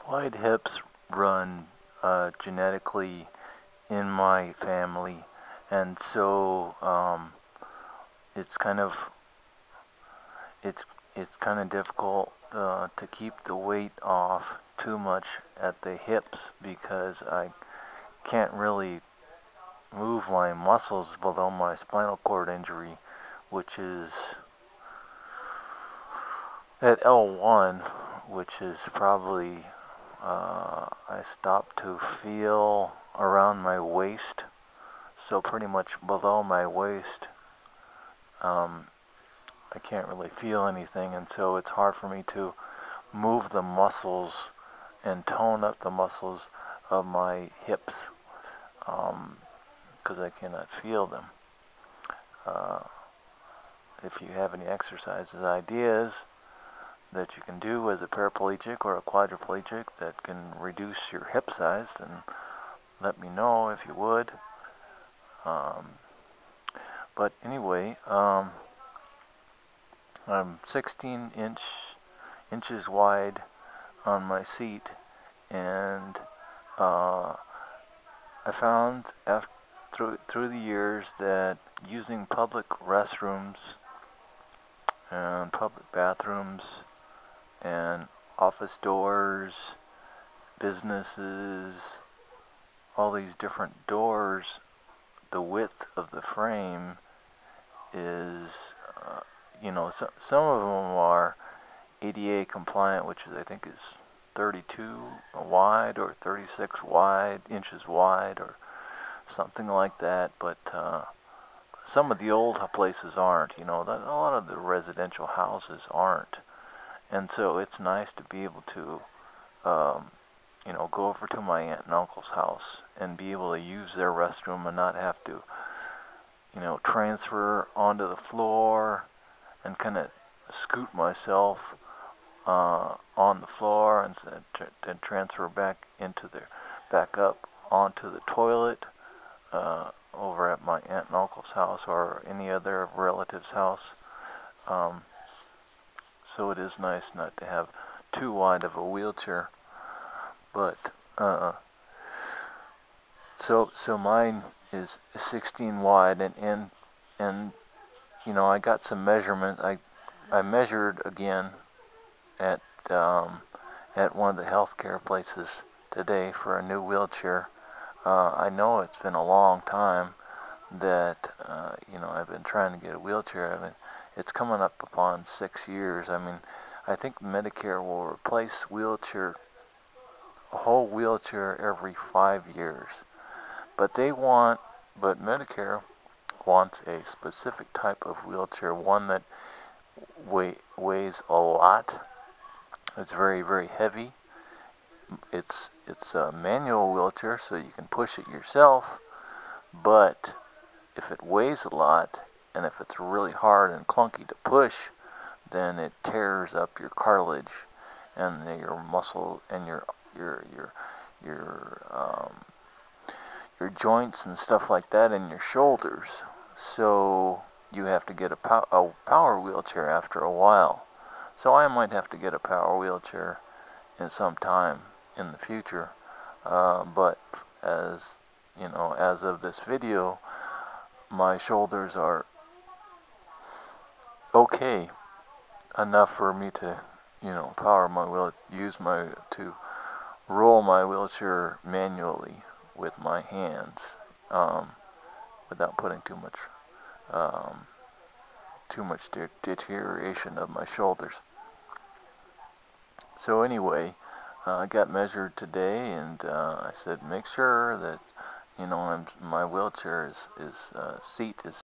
Wide hips run genetically in my family, and so it's kind of it's it's kind of difficult to keep the weight off too much at the hips because I can't really move my muscles below my spinal cord injury, which is at L1, which is probably I stopped to feel around my waist, so pretty much below my waist I can't really feel anything, and so it's hard for me to move the muscles and tone up the muscles of my hips because I cannot feel them. If you have any exercises, ideas that you can do as a paraplegic or a quadriplegic that can reduce your hip size, then let me know if you would. But anyway, I'm 16 inches wide on my seat, and I found through the years that using public restrooms and public bathrooms and office doors, businesses, all these different doors, the width of the frame is, some of them are ADA compliant, which is, I think, is 32 wide or 36 inches wide or something like that, but some of the old places aren't, a lot of the residential houses aren't, and so it's nice to be able to go over to my aunt and uncle's house and be able to use their restroom and not have to transfer onto the floor and kind of scoot myself on the floor and then transfer back up onto the toilet over at my aunt and uncle's house or any other relative's house. So it is nice not to have too wide of a wheelchair. But so mine is 16 wide, and I got some measurements. I measured again at one of the healthcare places today for a new wheelchair. I know it's been a long time that I've been trying to get a wheelchair. I mean, it's coming up upon 6 years. I mean, I think Medicare will replace a whole wheelchair every 5 years. But Medicare wants a specific type of wheelchair, one that weighs a lot. It's very, very heavy. It's a manual wheelchair, so you can push it yourself. But if it weighs a lot, and if it's really hard and clunky to push, then it tears up your cartilage and your muscle and your joints and stuff like that in your shoulders. So you have to get a power wheelchair after a while. So I might have to get a power wheelchair in some time in the future. But as of this video, my shoulders are okay enough for me to, power my wheel, to roll my wheelchair manually with my hands, without putting too much deterioration of my shoulders. So anyway, I got measured today, and I said make sure that my wheelchair seat is